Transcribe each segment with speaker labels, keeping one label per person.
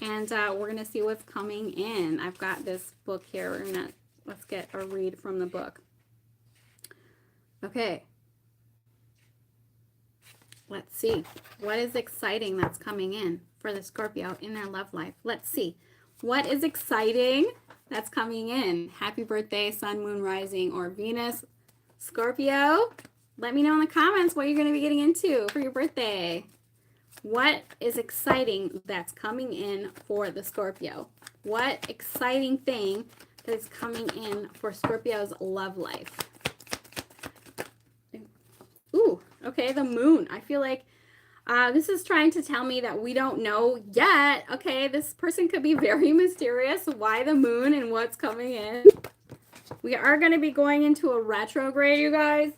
Speaker 1: And we're going to see what's coming in. I've got this book here. Let's get a read from the book. Okay. Let's see. What is exciting that's coming in for the Scorpio in their love life? Let's see. What is exciting that's coming in? Happy birthday, Sun, Moon, Rising, or Venus, Scorpio. Let me know in the comments what you're going to be getting into for your birthday. What is exciting that's coming in for the Scorpio? What exciting thing is coming in for Scorpio's love life? Ooh, okay, the moon. I feel like this is trying to tell me that we don't know yet. Okay, this person could be very mysterious. Why the moon and what's coming in? We are going to be going into a retrograde, you guys.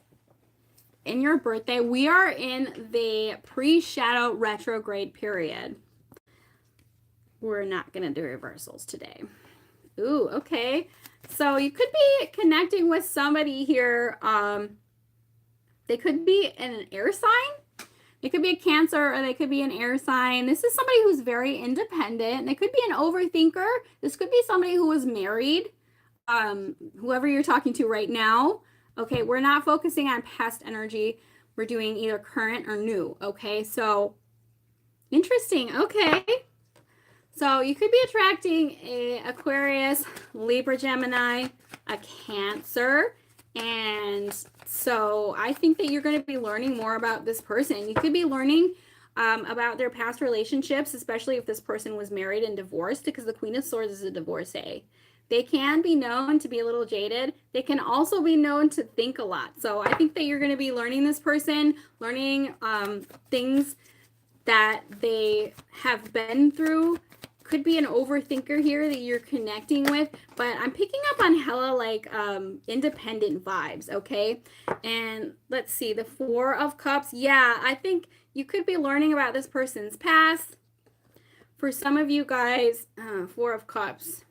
Speaker 1: In your birthday, we are in the pre-shadow retrograde period. We're not going to do reversals today. Ooh, okay. So you could be connecting with somebody here. They could be an air sign. They could be a Cancer, or they could be an air sign. This is somebody who's very independent. They could be an overthinker. This could be somebody who was married. Whoever you're talking to right now. Okay, we're not focusing on past energy. We're doing either current or new. Okay, so interesting. Okay. So you could be attracting a Aquarius, Libra, Gemini, a Cancer. And so I think that you're going to be learning more about this person. You could be learning about their past relationships, especially if this person was married and divorced, because the Queen of Swords is a divorcee. They can be known to be a little jaded. They can also be known to think a lot. So I think that you're going to be learning this person, learning things that they have been through. Could be an overthinker here that you're connecting with, but I'm picking up on hella like independent vibes, okay? And let's see, the Four of Cups. Yeah, I think you could be learning about this person's past. For some of you guys, Four of Cups.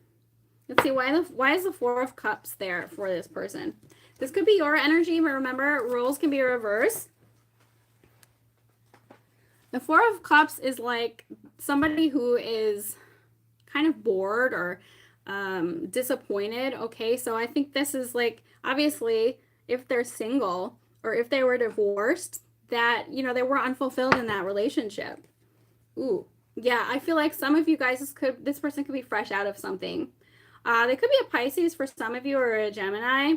Speaker 1: Let's see, why is the Four of Cups there for this person? This could be your energy, but remember, roles can be reversed. The Four of Cups is like somebody who is kind of bored or disappointed, okay? So I think this is like, obviously, if they're single or if they were divorced, that, you know, they were unfulfilled in that relationship. Ooh, yeah, I feel like some of you guys, this person could be fresh out of something. They could be a Pisces for some of you, or a Gemini.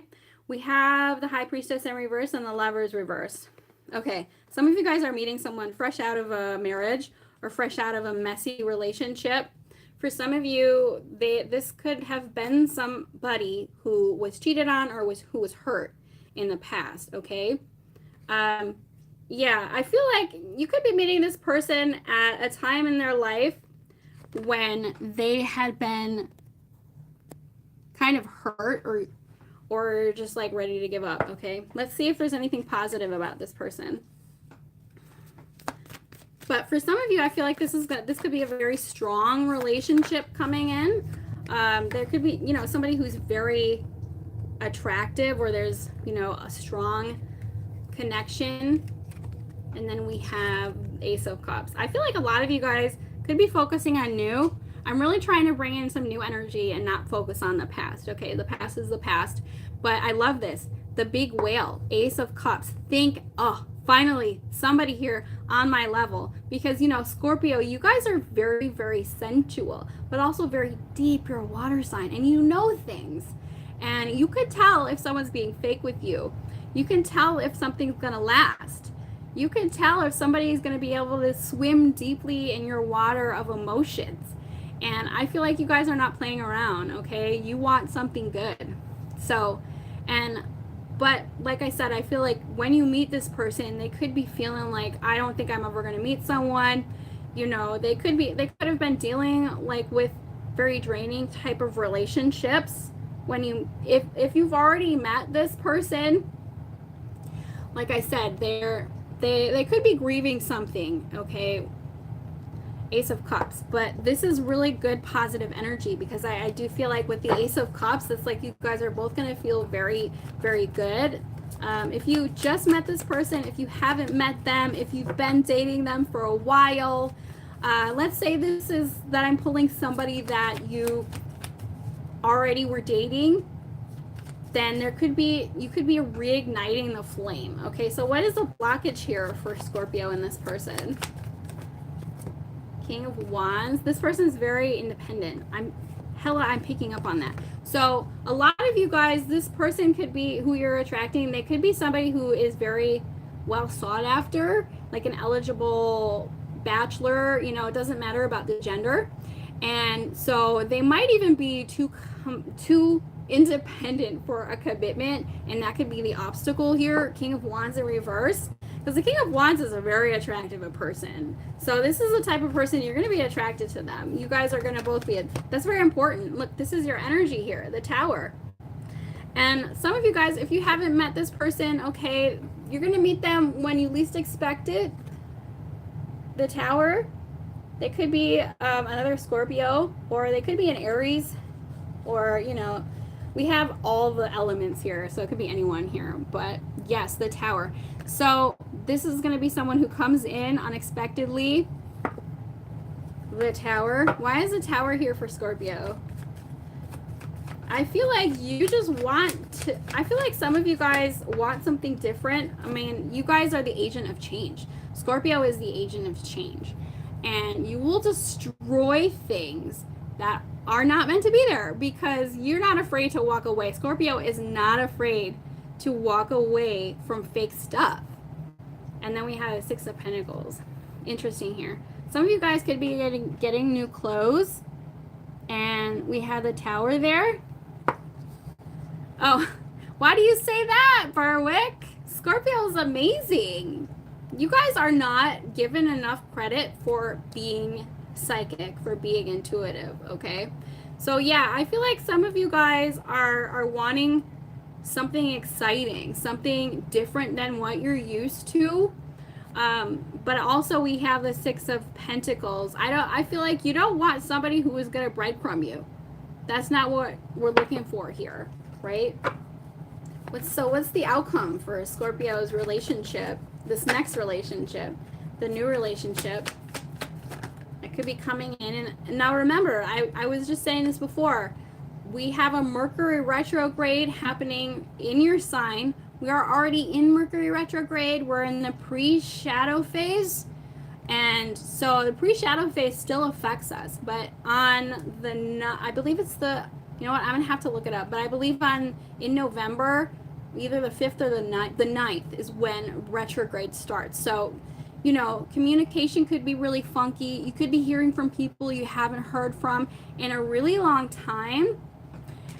Speaker 1: We have the High Priestess in reverse and the Lovers reverse. Okay, some of you guys are meeting someone fresh out of a marriage or fresh out of a messy relationship. For some of you, this could have been somebody who was cheated on or who was hurt in the past, okay? Yeah, I feel like you could be meeting this person at a time in their life when they had been kind of hurt or just like ready to give up, okay? Let's see if there's anything positive about this person. But for some of you, I feel like this could be a very strong relationship coming in. There could be, you know, somebody who's very attractive, or there's, you know, a strong connection. And then we have Ace of Cups. I feel like a lot of you guys could be focusing on new. I'm really trying to bring in some new energy and not focus on the past. Okay, the past is the past. But I love this. The big whale, Ace of Cups. Think, oh, finally, somebody here on my level. Because, you know, Scorpio, you guys are very, very sensual, but also very deep. You're a water sign, and you know things. And you could tell if someone's being fake with you. You can tell if something's going to last. You can tell if somebody's going to be able to swim deeply in your water of emotions. And I feel like you guys are not playing around, okay? You want something good. So, but like I said, I feel like when you meet this person, they could be feeling like, I don't think I'm ever going to meet someone. You know, they could have been dealing like with very draining type of relationships. If you've already met this person, like I said, they could be grieving something, okay? Ace of Cups, but this is really good positive energy, because I do feel like with the Ace of Cups, it's like you guys are both going to feel very, very good. If you just met this person, if you haven't met them, if you've been dating them for a while, Let's say this is that I'm pulling somebody that you already were dating, then you could be reigniting the flame. Okay, so what is the blockage here for Scorpio and this person? King of Wands. This person is very independent. I'm picking up on that. So a lot of you guys, this person could be who you're attracting. They could be somebody who is very well sought after, like an eligible bachelor. You know, it doesn't matter about the gender. And so they might even be too independent for a commitment, and that could be the obstacle here. King of Wands in reverse, because the King of Wands is a very attractive person. So this is the type of person you're going to be attracted to them. You guys are going to both be, that's very important. Look, this is your energy here, the Tower. And some of you guys, if you haven't met this person, okay, you're going to meet them when you least expect it. The Tower. They could be another Scorpio, or they could be an Aries, or, you know, we have all the elements here, so it could be anyone here. But yes, the Tower. So this is going to be someone who comes in unexpectedly. The Tower. Why is the Tower here for Scorpio? I feel like you just want to, I feel like some of you guys want something different. I mean, you guys are the agent of change. Scorpio is the agent of change. And you will destroy things that are not meant to be there because you're not afraid to walk away. Scorpio is not afraid to walk away from fake stuff. And then we have a Six of Pentacles. Interesting here. Some of you guys could be getting new clothes. And we have the Tower there. Oh, why do you say that, Berwick? Scorpio is amazing. You guys are not given enough credit for being psychic, for being intuitive, okay? So yeah, I feel like some of you guys are wanting something exciting, something different than what you're used to. But also we have the Six of Pentacles. I feel like you don't want somebody who is going to breadcrumb you. That's not what we're looking for here, right? What's the outcome for Scorpio's relationship? This next relationship, the new relationship, it could be coming in. And now remember, I was just saying this before, we have a Mercury retrograde happening in your sign. We are already in Mercury retrograde. We're in the pre-shadow phase. And so the pre-shadow phase still affects us. But on the, I believe it's the, you know what, I'm going to have to look it up. But I believe in November, either the 5th or the 9th is when retrograde starts. So, you know, communication could be really funky. You could be hearing from people you haven't heard from in a really long time.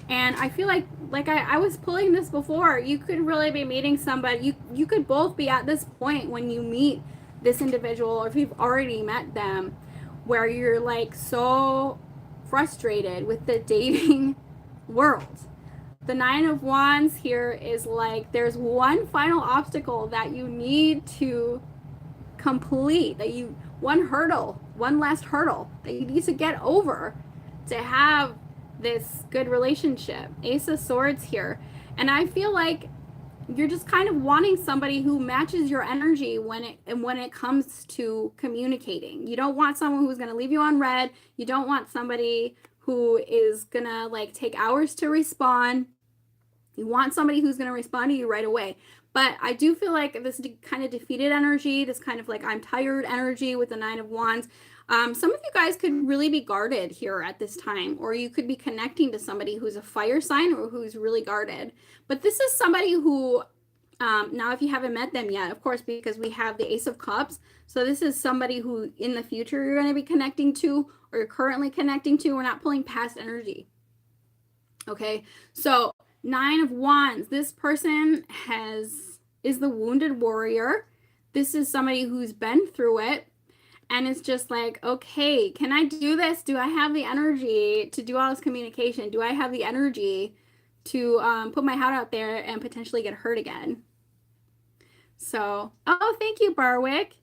Speaker 1: And I feel like I was pulling this before, you could really be meeting somebody. You could both be at this point when you meet this individual, or if you've already met them, where you're like so frustrated with the dating world. The Nine of Wands here is like there's one final obstacle that you need to complete, one last hurdle that you need to get over to have this good relationship. Ace of Swords here. And I feel like you're just kind of wanting somebody who matches your energy when it comes to communicating. You don't want someone who's going to leave you on red. You don't want somebody who is going to like take hours to respond. You want somebody who's going to respond to you right away. But I do feel like this kind of defeated energy, this kind of like I'm tired energy with the Nine of Wands. Some of you guys could really be guarded here at this time, or you could be connecting to somebody who's a fire sign or who's really guarded. But this is somebody who, now if you haven't met them yet, of course, because we have the Ace of Cups. So this is somebody who in the future you're going to be connecting to, or you're currently connecting to. We're not pulling past energy. Okay, so Nine of Wands, this person is the wounded warrior. This is somebody who's been through it. And it's just like, okay, can I do this? Do I have the energy to do all this communication? Do I have the energy to put my heart out there and potentially get hurt again? So, oh, thank you, Barwick.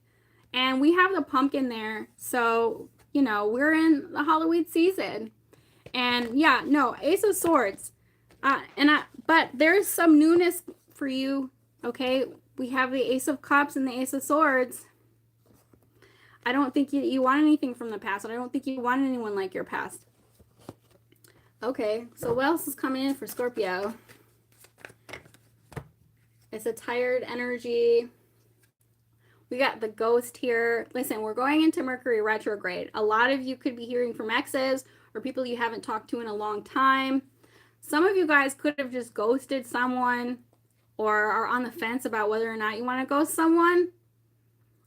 Speaker 1: And we have the pumpkin there. So, you know, we're in the Halloween season. And yeah, no, Ace of Swords. But there's some newness for you, okay? We have the Ace of Cups and the Ace of Swords. I don't think you want anything from the past. And I don't think you want anyone like your past. Okay, so what else is coming in for Scorpio? It's a tired energy. We got the ghost here. Listen, we're going into Mercury retrograde. A lot of you could be hearing from exes or people you haven't talked to in a long time. Some of you guys could have just ghosted someone or are on the fence about whether or not you want to ghost someone.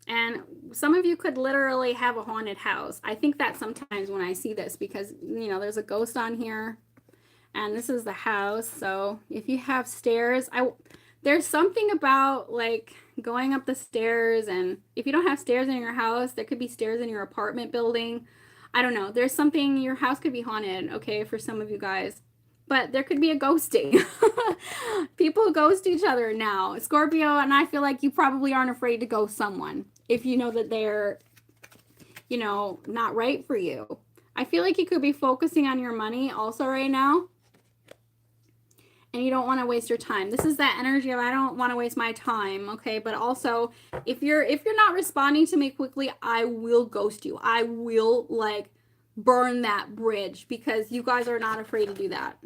Speaker 1: And some of you could literally have a haunted house. I think that sometimes when I see this, because, you know, there's a ghost on here and this is the house. So if you have stairs, there's something about like going up the stairs, and if you don't have stairs in your house, there could be stairs in your apartment building. I don't know. There's something, your house could be haunted, okay, for some of you guys. But there could be a ghosting. People ghost each other now. Scorpio, and I feel like you probably aren't afraid to ghost someone if you know that they're, you know, not right for you. I feel like you could be focusing on your money also right now. And you don't want to waste your time. This is that energy of I don't want to waste my time, okay? But also, if you're not responding to me quickly, I will ghost you. I will like burn that bridge because you guys are not afraid to do that.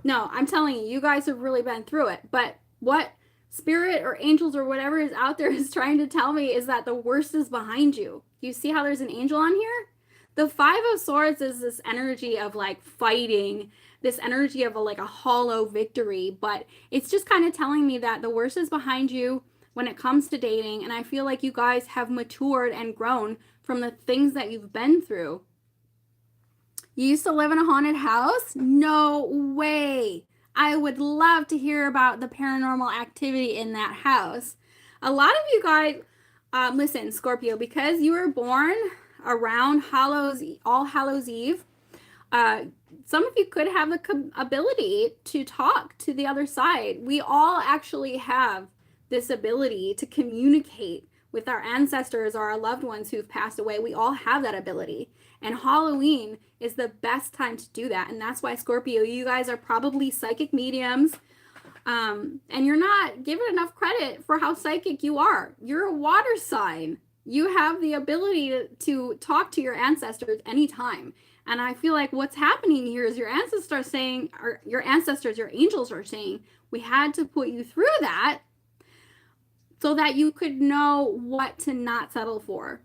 Speaker 1: No, I'm telling you, you guys have really been through it. But what spirit or angels or whatever is out there is trying to tell me is that the worst is behind you. You see how there's an angel on here? The Five of Swords is this energy of like fighting, this energy of like a hollow victory, but it's just kind of telling me that the worst is behind you when it comes to dating. And I feel like you guys have matured and grown from the things that you've been through. You used to live in a haunted house? No way. I would love to hear about the paranormal activity in that house. A lot of you guys, listen, Scorpio, because you were born around All Hallows Eve, some of you could have the ability to talk to the other side. We all actually have this ability to communicate with our ancestors or our loved ones who've passed away. We all have that ability. And Halloween is the best time to do that. And that's why, Scorpio, you guys are probably psychic mediums. And you're not given enough credit for how psychic you are. You're a water sign. You have the ability to talk to your ancestors anytime. And I feel like what's happening here is your ancestors saying, or your ancestors, your angels are saying, we had to put you through that so that you could know what to not settle for.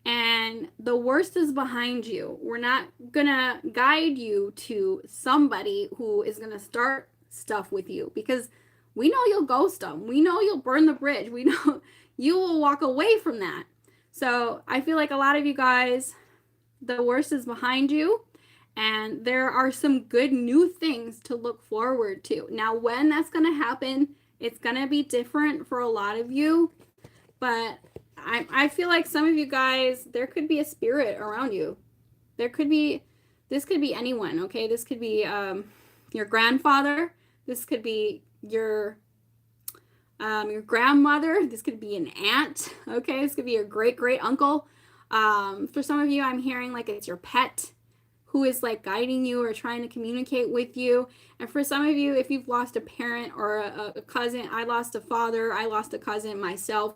Speaker 1: And the worst is behind you. We're not gonna guide you to somebody who is gonna start stuff with you, because we know you'll ghost them. We know you'll burn the bridge. We know you will walk away from that. So I feel like a lot of you guys, the worst is behind you, and there are some good new things to look forward to. Now, when that's going to happen, it's going to be different for a lot of you, but I feel like some of you guys, there could be a spirit around you. This could be anyone, okay? This could be your grandfather. This could be your grandmother. This could be an aunt, okay? This could be your great uncle. For some of you, I'm hearing like it's your pet who is like guiding you or trying to communicate with you. And for some of you, if you've lost a parent or a cousin, I lost a father, I lost a cousin myself.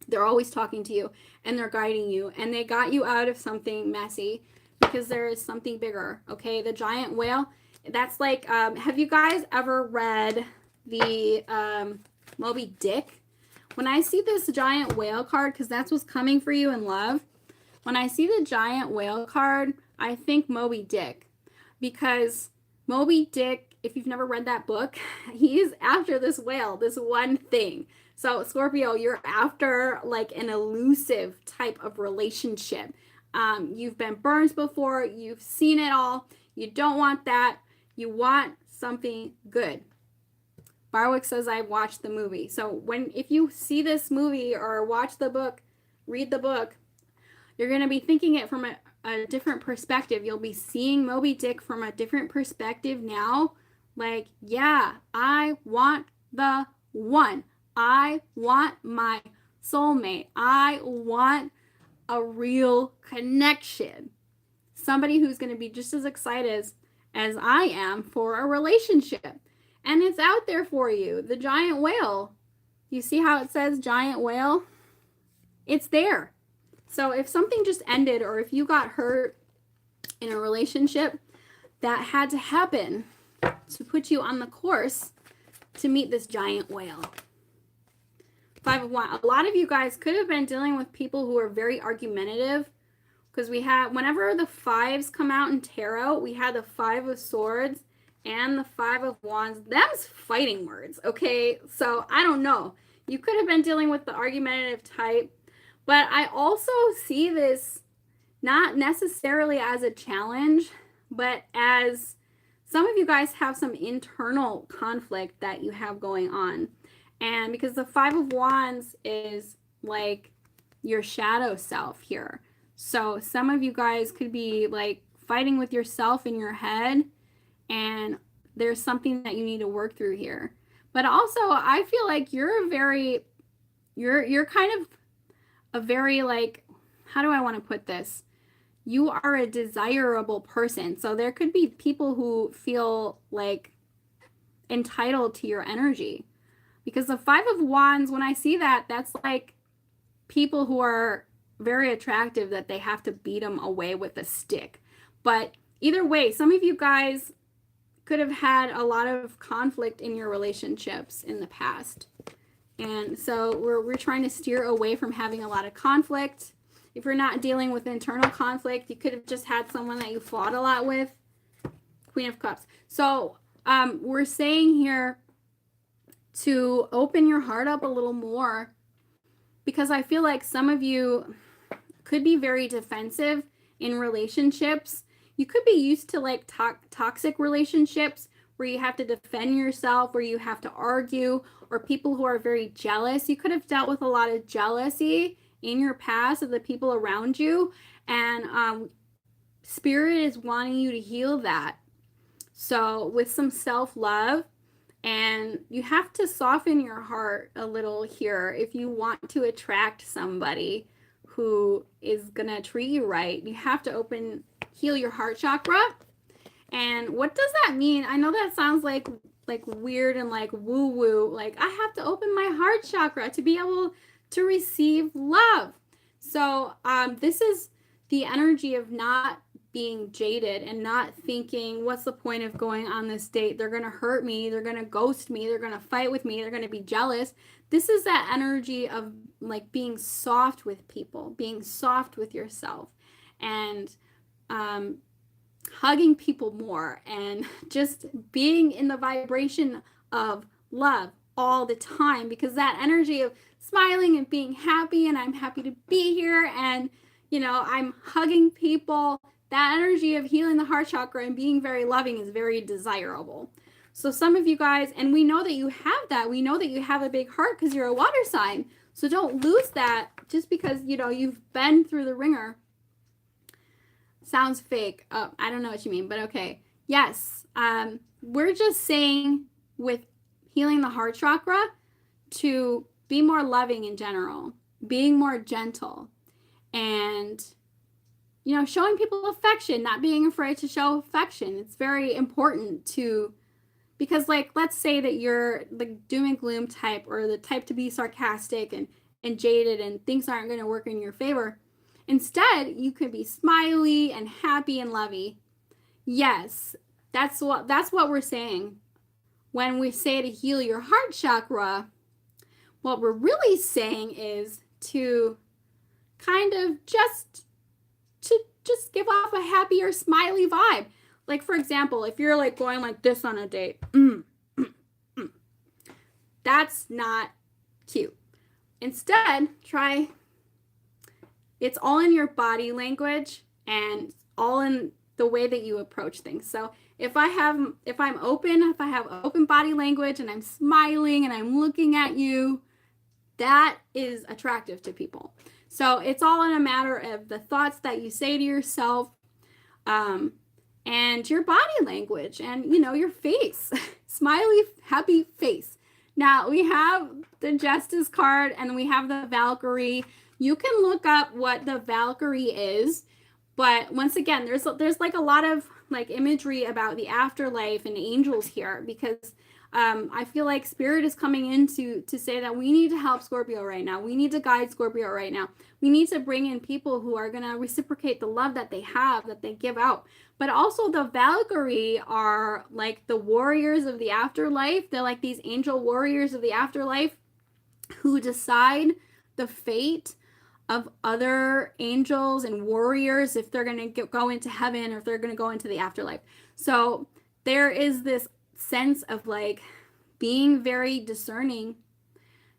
Speaker 1: They're always talking to you and they're guiding you, and they got you out of something messy because there is something bigger, okay? The giant whale, that's like, have you guys ever read the Moby Dick? When I see this giant whale card, because that's what's coming for you in love, when I see the giant whale card, I think Moby Dick, because Moby Dick, if you've never read that book, he's after this whale, this one thing. So Scorpio, you're after like an elusive type of relationship. You've been burned before, you've seen it all. You don't want that. You want something good. Barwick says I watched the movie. So if you see this movie or watch the book, read the book, you're going to be thinking it from a different perspective. You'll be seeing Moby Dick from a different perspective now. Like, yeah, I want the one. I want my soulmate. I want a real connection. Somebody who's going to be just as excited as I am for a relationship. And it's out there for you. The giant whale. You see how it says giant whale? It's there. So if something just ended, or if you got hurt in a relationship, that had to happen to put you on the course to meet this giant whale. 5 of Wands. A lot of you guys could have been dealing with people who are very argumentative, because we had, whenever the 5s come out in tarot, we had the 5 of Swords and the 5 of Wands. Them's fighting words, okay? So I don't know. You could have been dealing with the argumentative type, but I also see this not necessarily as a challenge, but as some of you guys have some internal conflict that you have going on. And because the 5 of Wands is like your shadow self here. So some of you guys could be like fighting with yourself in your head, and there's something that you need to work through here. But also, I feel like you're kind of a very, like, how do I want to put this? You are a desirable person. So there could be people who feel like entitled to your energy. Because the 5 of Wands, when I see that, that's like people who are very attractive that they have to beat them away with a stick. But either way, some of you guys could have had a lot of conflict in your relationships in the past. And so we're trying to steer away from having a lot of conflict. If you're not dealing with internal conflict, you could have just had someone that you fought a lot with. Queen of Cups. So we're saying here to open your heart up a little more, because I feel like some of you could be very defensive in relationships. You could be used to like toxic relationships where you have to defend yourself, where you have to argue, or people who are very jealous. You could have dealt with a lot of jealousy in your past of the people around you, and Spirit is wanting you to heal that. So with some self-love, and you have to soften your heart a little here if you want to attract somebody who is gonna treat you right. You have to heal your heart chakra. And what does that mean? I know that sounds like weird and like woo woo, like I have to open my heart chakra to be able to receive love. So this is the energy of not being jaded and not thinking, what's the point of going on this date? They're gonna hurt me, they're gonna ghost me, they're gonna fight with me, they're gonna be jealous. This is that energy of like being soft with people, being soft with yourself, and hugging people more, and just being in the vibration of love all the time, because that energy of smiling and being happy, and I'm happy to be here, and you know, I'm hugging people, that energy of healing the heart chakra and being very loving is very desirable. So some of you guys, and we know that you have that, we know that you have a big heart because you're a water sign, so don't lose that just because, you know, you've been through the ringer. Sounds fake. Oh, I don't know what you mean, but okay. Yes, we're just saying with healing the heart chakra to be more loving in general, being more gentle, and, you know, showing people affection, not being afraid to show affection. It's very important to, because like, let's say that you're the doom and gloom type, or the type to be sarcastic and jaded, and things aren't going to work in your favor. Instead, you could be smiley and happy and lovey. Yes, that's what we're saying. When we say to heal your heart chakra, what we're really saying is to kind of just give off a happier, smiley vibe. Like, for example, if you're like going like this on a date, that's not cute. Instead, try, it's all in your body language and all in the way that you approach things. So if I have open body language and I'm smiling and I'm looking at you, that is attractive to people. So it's all in a matter of the thoughts that you say to yourself, and your body language, and, you know, your face. Smiley, happy face. Now we have the Justice card and we have the Valkyrie. You can look up what the Valkyrie is, but once again, there's like a lot of like imagery about the afterlife and angels here, because I feel like Spirit is coming in to say that we need to help Scorpio right now. We need to guide Scorpio right now. We need to bring in people who are going to reciprocate the love that they have, that they give out. But also the Valkyrie are like the warriors of the afterlife. They're like these angel warriors of the afterlife who decide the fate of other angels and warriors if they're going to go into heaven or if they're going to go into the afterlife. So there is this sense of like being very discerning.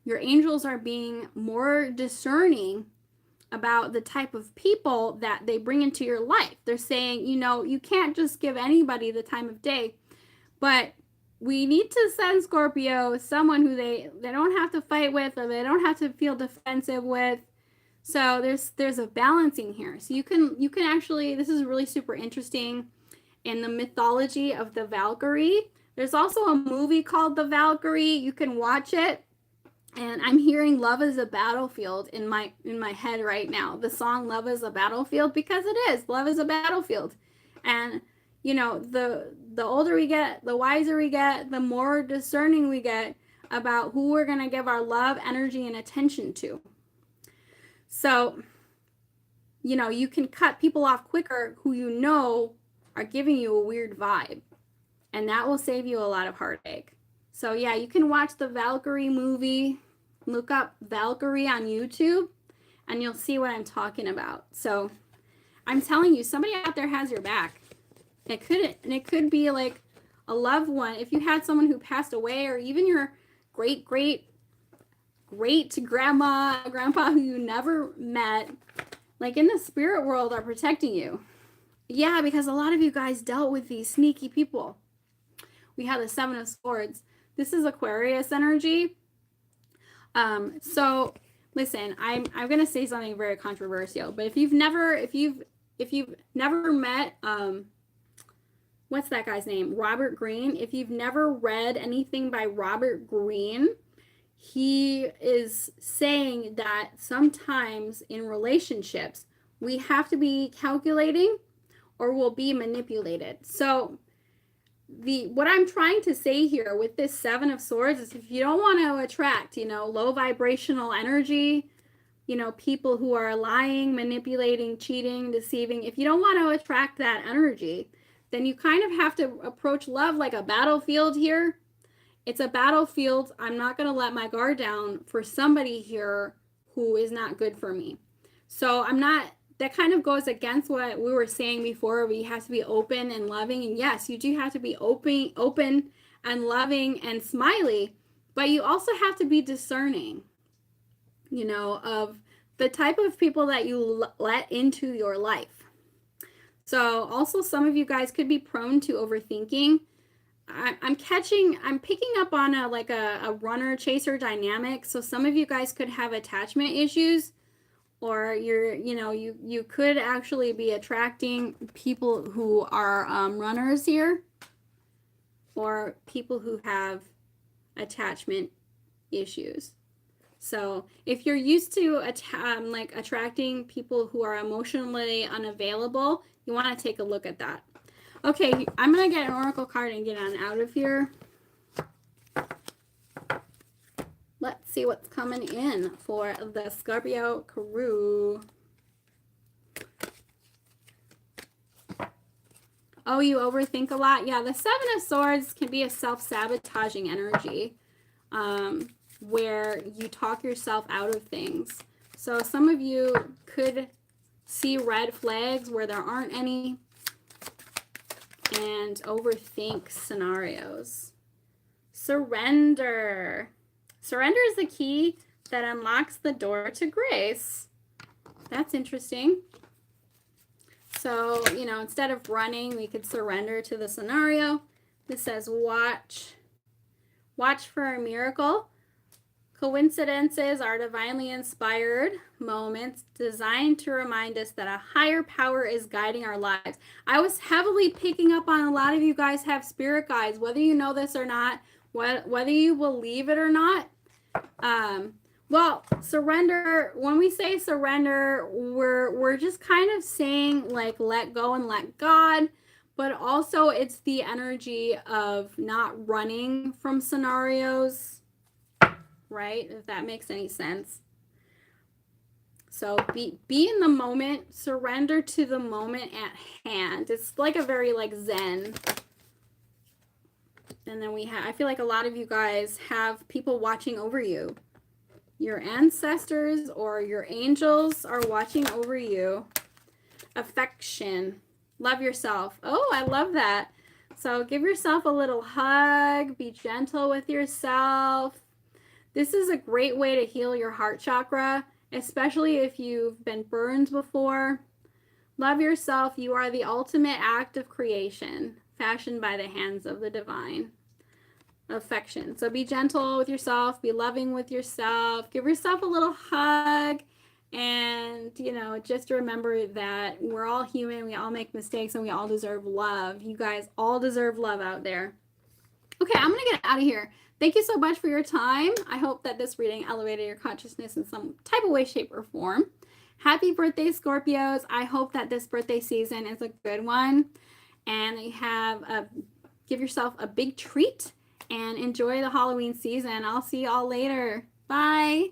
Speaker 1: Your angels are being more discerning about the type of people that they bring into your life. They're saying, you know, you can't just give anybody the time of day, but we need to send Scorpio someone who they don't have to fight with or they don't have to feel defensive with. So there's a balancing here. So you can actually, this is really super interesting in the mythology of the Valkyrie. There's also a movie called The Valkyrie. You can watch it. And I'm hearing Love is a Battlefield in my head right now. The song Love is a Battlefield, because it is. Love is a battlefield. And you know, the older we get, the wiser we get, the more discerning we get about who we're going to give our love, energy, and attention to. So, you know, you can cut people off quicker who you know are giving you a weird vibe. And that will save you a lot of heartache. So yeah, you can watch the Valkyrie movie. Look up Valkyrie on YouTube and you'll see what I'm talking about. So I'm telling you, somebody out there has your back. It could be like a loved one. If you had someone who passed away, or even your great grandma, grandpa who you never met, like in the spirit world, are protecting you. Yeah, because a lot of you guys dealt with these sneaky people. We have the Seven of Swords. This is Aquarius energy. So listen, I'm gonna say something very controversial, but if you've never met what's that guy's name? Robert Greene. If you've never read anything by Robert Greene, he is saying that sometimes in relationships we have to be calculating or we'll be manipulated. So what I'm trying to say here with this Seven of Swords is, if you don't want to attract, you know, low vibrational energy, you know, people who are lying, manipulating, cheating, deceiving, if you don't want to attract that energy, then you kind of have to approach love like a battlefield here. It's a battlefield. I'm not going to let my guard down for somebody here who is not good for me. So that kind of goes against what we were saying before. We have to be open and loving. And yes, you do have to be open and loving and smiley, but you also have to be discerning, you know, of the type of people that you let into your life. So also some of you guys could be prone to overthinking. I'm picking up on a runner chaser dynamic. So some of you guys could have attachment issues, or you could actually be attracting people who are runners here, or people who have attachment issues. So if you're used to attracting people who are emotionally unavailable, you want to take a look at that. Okay, I'm going to get an oracle card and get on out of here. Let's see what's coming in for the Scorpio crew. Oh, you overthink a lot? Yeah, the Seven of Swords can be a self-sabotaging energy where you talk yourself out of things. So some of you could see red flags where there aren't any, and overthink scenarios. Surrender. Surrender is the key that unlocks the door to grace. That's interesting. So, you know, instead of running, we could surrender to the scenario. This says watch. Watch for a miracle. Coincidences are divinely inspired moments designed to remind us that a higher power is guiding our lives. I was heavily picking up on a lot of you guys have spirit guides, whether you know this or not, whether you believe it or not. Well, surrender, when we say surrender, we're just kind of saying like let go and let God. but also it's the energy of not running from scenarios, right? If that makes any sense. So be in the moment, surrender to the moment at hand. It's like a very like Zen. And then I feel like a lot of you guys have people watching over you. Your ancestors or your angels are watching over you. Affection. Love yourself. Oh, I love that. So give yourself a little hug. Be gentle with yourself. This is a great way to heal your heart chakra, especially if you've been burned before. Love yourself. You are the ultimate act of creation, fashioned by the hands of the divine. Affection. So be gentle with yourself. Be loving with yourself. Give yourself a little hug. And, you know, just remember that we're all human. We all make mistakes and we all deserve love. You guys all deserve love out there. Okay, I'm going to get out of here. Thank you so much for your time. I hope that this reading elevated your consciousness in some type of way, shape, or form. Happy birthday, Scorpios. I hope that this birthday season is a good one. And you give yourself a big treat and enjoy the Halloween season. I'll see you all later. Bye.